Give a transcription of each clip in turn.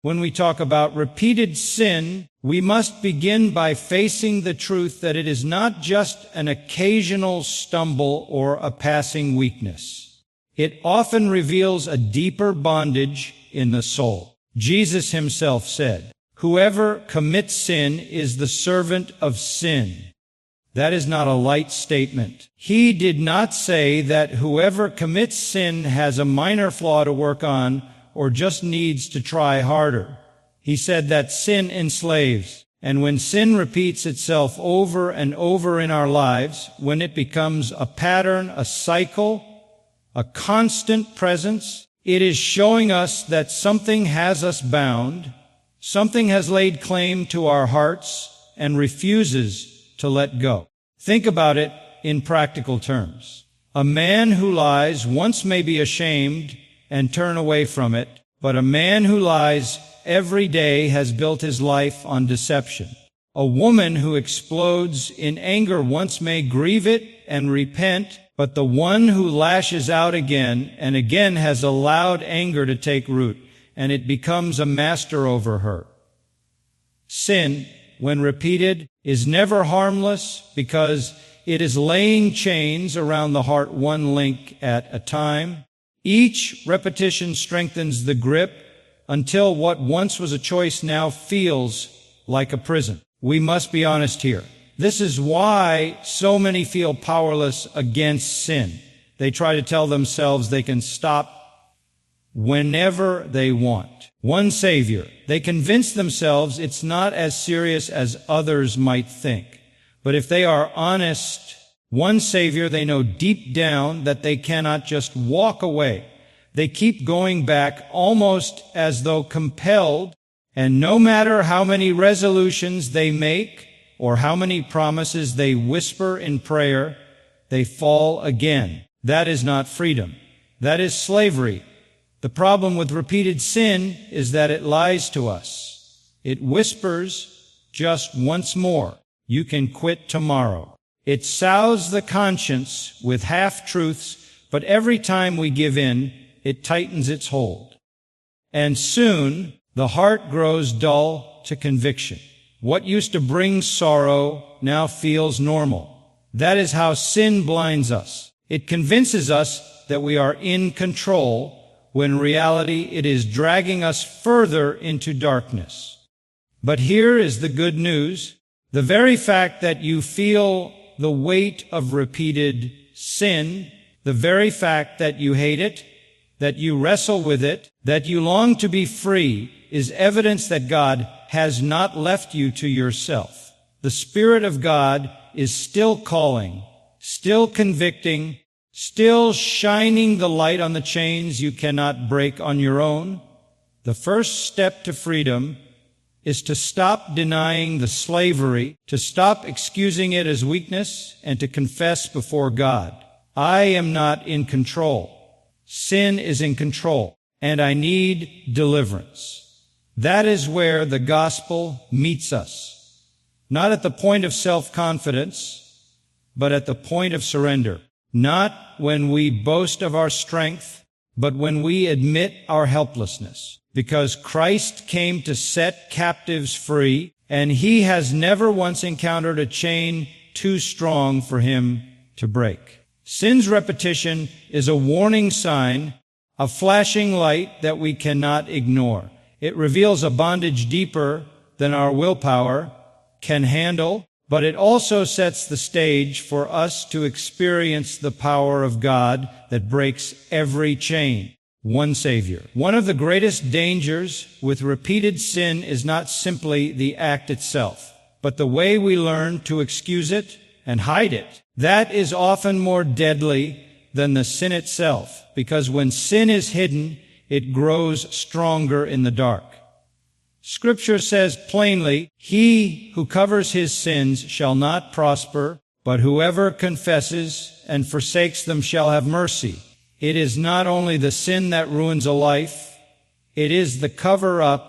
When we talk about repeated sin, we must begin by facing the truth that it is not just an occasional stumble or a passing weakness. It often reveals a deeper bondage in the soul. Jesus himself said, "Whoever commits sin is the servant of sin." That is not a light statement. He did not say that whoever commits sin has a minor flaw to work on or just needs to try harder. He said that sin enslaves, and when sin repeats itself over and over in our lives, when it becomes a pattern, a cycle, a constant presence, it is showing us that something has us bound, something has laid claim to our hearts and refuses to let go. Think about it in practical terms. A man who lies once may be ashamed and turn away from it, but a man who lies every day has built his life on deception. A woman who explodes in anger once may grieve it and repent, but the one who lashes out again and again has allowed anger to take root, and it becomes a master over her. Sin, when repeated, is never harmless because it is laying chains around the heart, one link at a time. Each repetition strengthens the grip until what once was a choice now feels like a prison. We must be honest here. This is why so many feel powerless against sin. They try to tell themselves they can stop whenever they want. One Savior. They convince themselves it's not as serious as others might think. But if they are honest, one Savior, they know deep down that they cannot just walk away. They keep going back almost as though compelled, and no matter how many resolutions they make or how many promises they whisper in prayer, they fall again. That is not freedom. That is slavery. The problem with repeated sin is that it lies to us. It whispers just once more, "You can quit tomorrow." It sows the conscience with half-truths, but every time we give in, it tightens its hold. And soon, the heart grows dull to conviction. What used to bring sorrow now feels normal. That is how sin blinds us. It convinces us that we are in control, when in reality it is dragging us further into darkness. But here is the good news. The very fact that you feel the weight of repeated sin, the very fact that you hate it, that you wrestle with it, that you long to be free, is evidence that God has not left you to yourself. The Spirit of God is still calling, still convicting, still shining the light on the chains you cannot break on your own. The first step to freedom is to stop denying the slavery, to stop excusing it as weakness, and to confess before God, "I am not in control. Sin is in control, and I need deliverance." That is where the gospel meets us. Not at the point of self-confidence, but at the point of surrender. Not when we boast of our strength, but when we admit our helplessness. Because Christ came to set captives free, and he has never once encountered a chain too strong for him to break. Sin's repetition is a warning sign, a flashing light that we cannot ignore. It reveals a bondage deeper than our willpower can handle, but it also sets the stage for us to experience the power of God that breaks every chain. One Savior. One of the greatest dangers with repeated sin is not simply the act itself, but the way we learn to excuse it and hide it. That is often more deadly than the sin itself, because when sin is hidden, it grows stronger in the dark. Scripture says plainly, "He who covers his sins shall not prosper, but whoever confesses and forsakes them shall have mercy." It is not only the sin that ruins a life, it is the cover-up,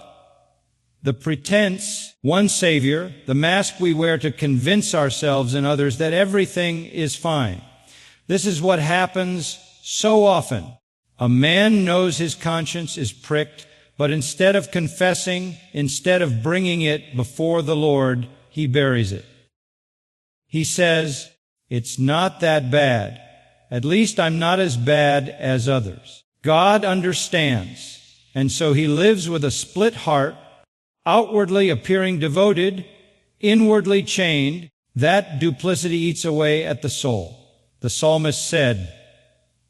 the pretense, one Savior, the mask we wear to convince ourselves and others that everything is fine. This is what happens so often. A man knows his conscience is pricked, But instead of confessing, instead of bringing it before the Lord, he buries it. He says, "It's not that bad. At least I'm not as bad as others." God understands, and so he lives with a split heart, outwardly appearing devoted, inwardly chained. That duplicity eats away at the soul. The psalmist said,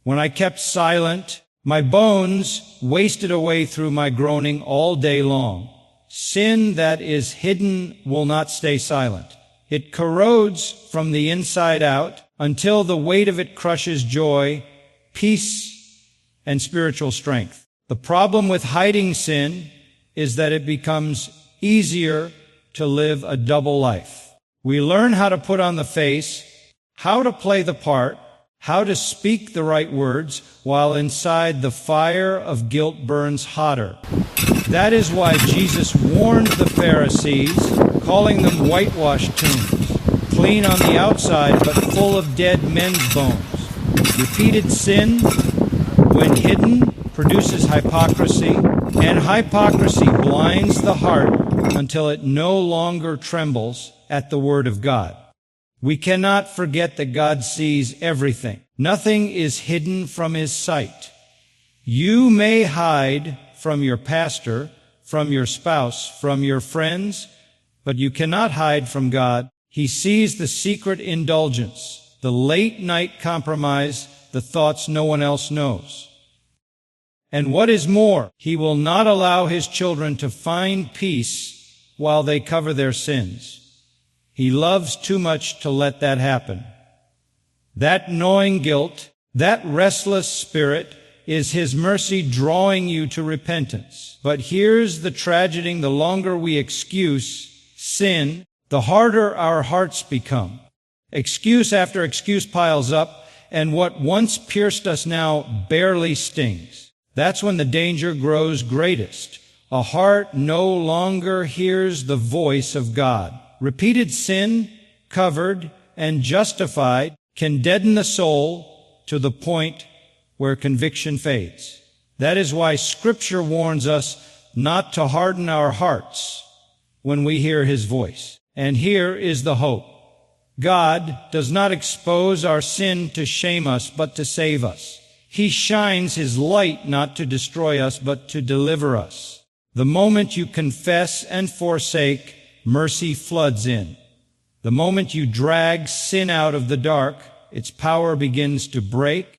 "When I kept silent, my bones wasted away through my groaning all day long." Sin that is hidden will not stay silent. It corrodes from the inside out until the weight of it crushes joy, peace, and spiritual strength. The problem with hiding sin is that it becomes easier to live a double life. We learn how to put on the face, how to play the part, how to speak the right words, while inside the fire of guilt burns hotter. That is why Jesus warned the Pharisees, calling them whitewashed tombs, clean on the outside but full of dead men's bones. Repeated sin, when hidden, produces hypocrisy, and hypocrisy blinds the heart until it no longer trembles at the word of God. We cannot forget that God sees everything. Nothing is hidden from his sight. You may hide from your pastor, from your spouse, from your friends, but you cannot hide from God. He sees the secret indulgence, the late night compromise, the thoughts no one else knows. And what is more, he will not allow his children to find peace while they cover their sins. He loves too much to let that happen. That gnawing guilt, that restless spirit, is his mercy drawing you to repentance. But here's the tragedy: the longer we excuse sin, the harder our hearts become. Excuse after excuse piles up, and what once pierced us now barely stings. That's when the danger grows greatest. A heart no longer hears the voice of God. Repeated sin, covered and justified, can deaden the soul to the point where conviction fades. That is why Scripture warns us not to harden our hearts when we hear his voice. And here is the hope. God does not expose our sin to shame us, but to save us. He shines his light not to destroy us, but to deliver us. The moment you confess and forsake, mercy floods in. The moment you drag sin out of the dark, its power begins to break.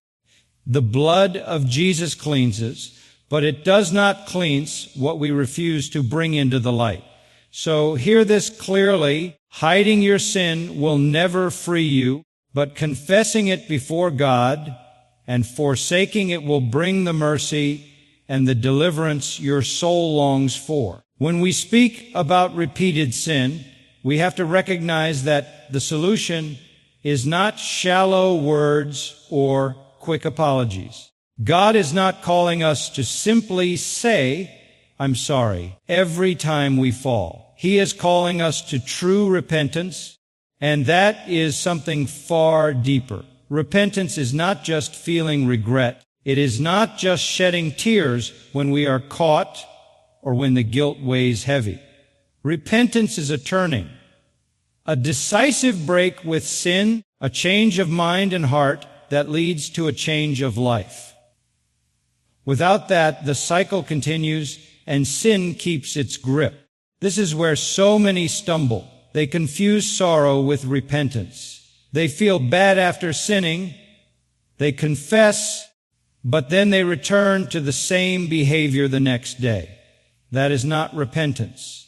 The blood of Jesus cleanses, but it does not cleanse what we refuse to bring into the light. So hear this clearly: hiding your sin will never free you, but confessing it before God and forsaking it will bring the mercy and the deliverance your soul longs for. When we speak about repeated sin, we have to recognize that the solution is not shallow words or quick apologies. God is not calling us to simply say, "I'm sorry," every time we fall. He is calling us to true repentance, and that is something far deeper. Repentance is not just feeling regret. It is not just shedding tears when we are caught or when the guilt weighs heavy. Repentance is a turning, a decisive break with sin, a change of mind and heart that leads to a change of life. Without that, the cycle continues and sin keeps its grip. This is where so many stumble. They confuse sorrow with repentance. They feel bad after sinning. They confess, but then they return to the same behavior the next day. That is not repentance.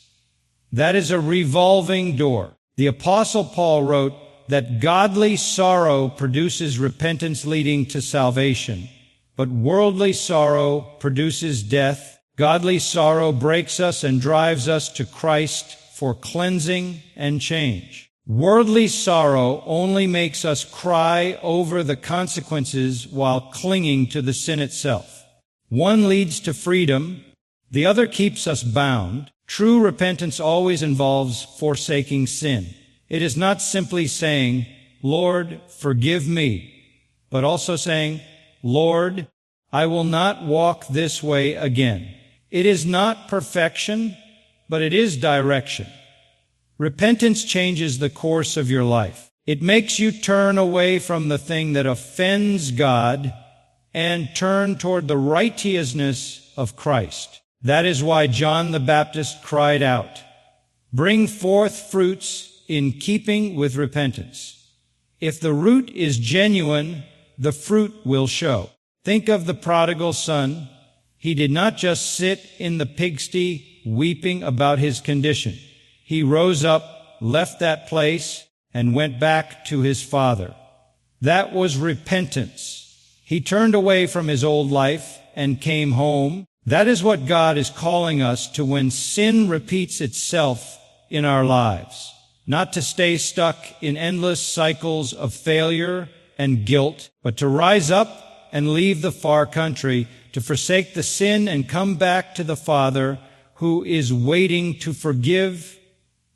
That is a revolving door. The Apostle Paul wrote that godly sorrow produces repentance leading to salvation, but worldly sorrow produces death. Godly sorrow breaks us and drives us to Christ for cleansing and change. Worldly sorrow only makes us cry over the consequences while clinging to the sin itself. One leads to freedom, the other keeps us bound. True repentance always involves forsaking sin. It is not simply saying, "Lord, forgive me," but also saying, "Lord, I will not walk this way again." It is not perfection, but it is direction. Repentance changes the course of your life. It makes you turn away from the thing that offends God and turn toward the righteousness of Christ. That is why John the Baptist cried out, "Bring forth fruits in keeping with repentance." If the root is genuine, the fruit will show. Think of the prodigal son. He did not just sit in the pigsty weeping about his condition. He rose up, left that place, and went back to his father. That was repentance. He turned away from his old life and came home. That is what God is calling us to when sin repeats itself in our lives. Not to stay stuck in endless cycles of failure and guilt, but to rise up and leave the far country, to forsake the sin and come back to the Father who is waiting to forgive,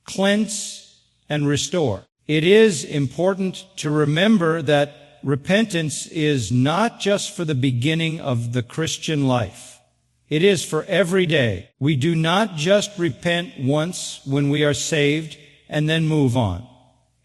cleanse, and restore. It is important to remember that repentance is not just for the beginning of the Christian life. It is for every day. We do not just repent once when we are saved and then move on.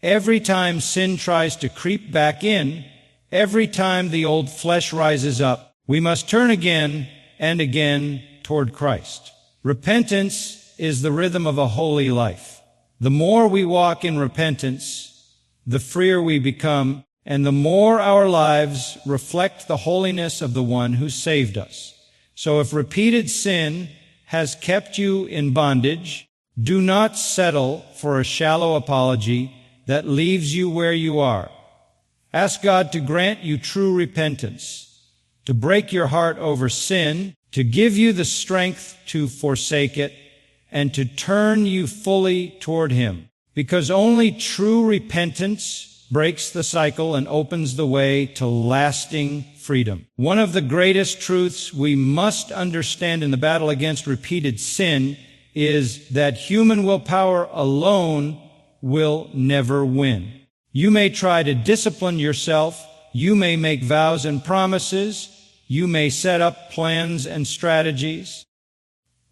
Every time sin tries to creep back in, every time the old flesh rises up, we must turn again and again toward Christ. Repentance is the rhythm of a holy life. The more we walk in repentance, the freer we become, and the more our lives reflect the holiness of the one who saved us. So if repeated sin has kept you in bondage, do not settle for a shallow apology that leaves you where you are. Ask God to grant you true repentance, to break your heart over sin, to give you the strength to forsake it, and to turn you fully toward Him. Because only true repentance breaks the cycle and opens the way to lasting freedom. One of the greatest truths we must understand in the battle against repeated sin is that human willpower alone will never win. You may try to discipline yourself, you may make vows and promises, you may set up plans and strategies,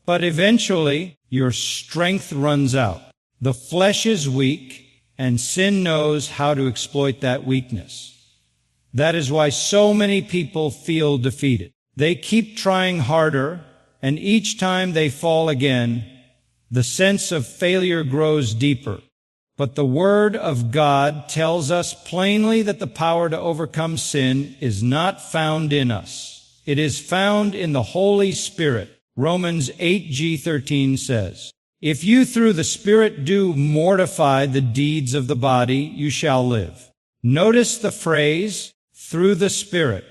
but eventually your strength runs out. The flesh is weak, and sin knows how to exploit that weakness. That is why so many people feel defeated. They keep trying harder, and each time they fall again, the sense of failure grows deeper. But the Word of God tells us plainly that the power to overcome sin is not found in us. It is found in the Holy Spirit. Romans 8:13 says, "If you through the Spirit do mortify the deeds of the body, you shall live." Notice the phrase, through the Spirit.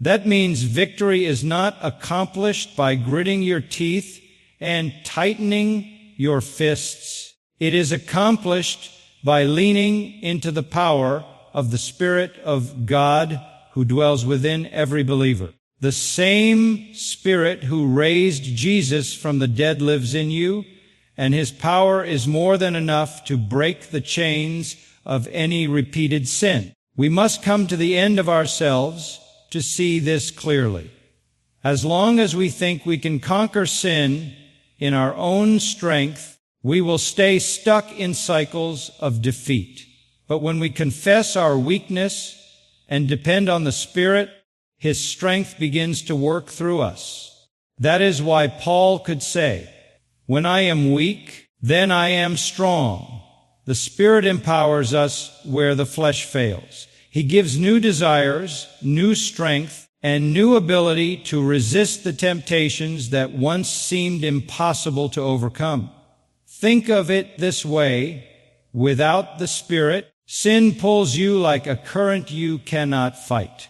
That means victory is not accomplished by gritting your teeth and tightening your fists. It is accomplished by leaning into the power of the Spirit of God who dwells within every believer. The same Spirit who raised Jesus from the dead lives in you, and His power is more than enough to break the chains of any repeated sin. We must come to the end of ourselves to see this clearly. As long as we think we can conquer sin in our own strength, we will stay stuck in cycles of defeat. But when we confess our weakness and depend on the Spirit, His strength begins to work through us. That is why Paul could say, "When I am weak, then I am strong." The Spirit empowers us where the flesh fails. He gives new desires, new strength, and new ability to resist the temptations that once seemed impossible to overcome. Think of it this way: without the Spirit, sin pulls you like a current you cannot fight.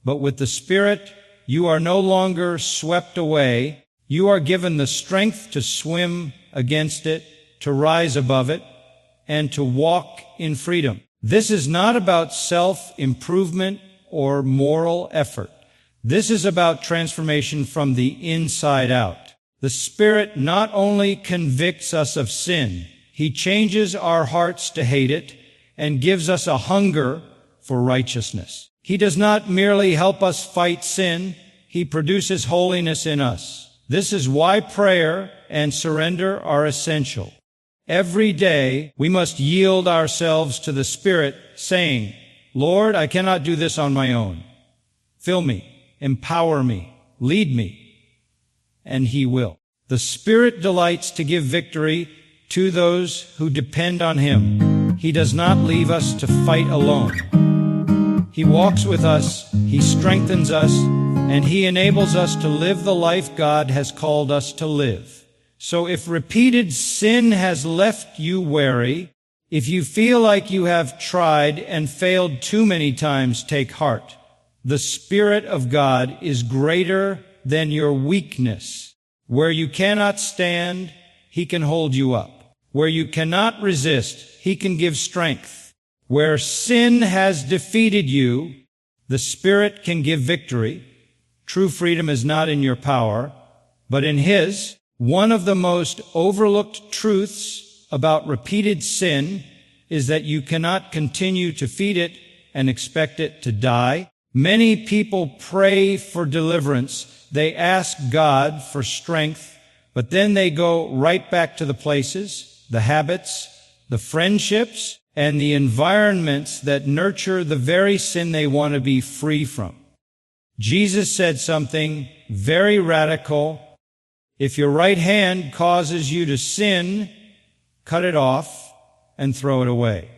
But with the Spirit, you are no longer swept away. You are given the strength to swim against it, to rise above it, and to walk in freedom. This is not about self-improvement or moral effort. This is about transformation from the inside out. The Spirit not only convicts us of sin, He changes our hearts to hate it and gives us a hunger for righteousness. He does not merely help us fight sin, He produces holiness in us. This is why prayer and surrender are essential. Every day we must yield ourselves to the Spirit, saying, Lord, I cannot do this on my own. Fill me, empower me, lead me, and He will. The Spirit delights to give victory to those who depend on Him. He does not leave us to fight alone. He walks with us, He strengthens us, and He enables us to live the life God has called us to live. So if repeated sin has left you weary, if you feel like you have tried and failed too many times, take heart. The Spirit of God is greater than your weakness. Where you cannot stand, He can hold you up. Where you cannot resist, He can give strength. Where sin has defeated you, the Spirit can give victory. True freedom is not in your power, but in His. One of the most overlooked truths about repeated sin is that you cannot continue to feed it and expect it to die. Many people pray for deliverance. They ask God for strength, but then they go right back to the places, the habits, the friendships, and the environments that nurture the very sin they want to be free from. Jesus said something very radical. If your right hand causes you to sin, cut it off and throw it away.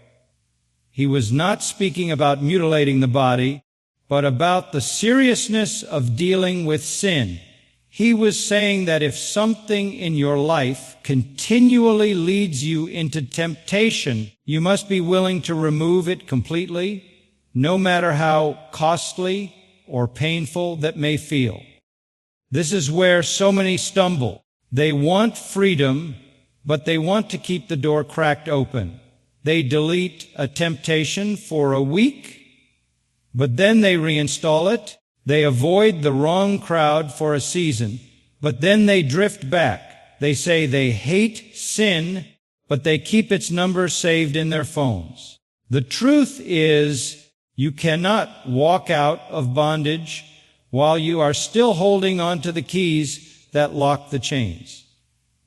He was not speaking about mutilating the body, but about the seriousness of dealing with sin. He was saying that if something in your life continually leads you into temptation, you must be willing to remove it completely, no matter how costly or painful that may feel. This is where so many stumble. They want freedom, but they want to keep the door cracked open. They delete a temptation for a week, but then they reinstall it. They avoid the wrong crowd for a season, but then they drift back. They say they hate sin, but they keep its number saved in their phones. The truth is, you cannot walk out of bondage while you are still holding on to the keys that lock the chains.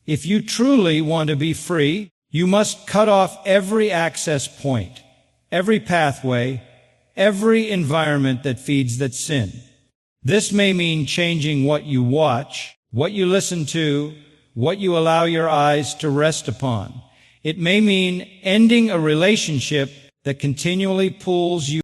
If you truly want to be free, you must cut off every access point, every pathway, every environment that feeds that sin. This may mean changing what you watch, what you listen to, what you allow your eyes to rest upon. It may mean ending a relationship that continually pulls you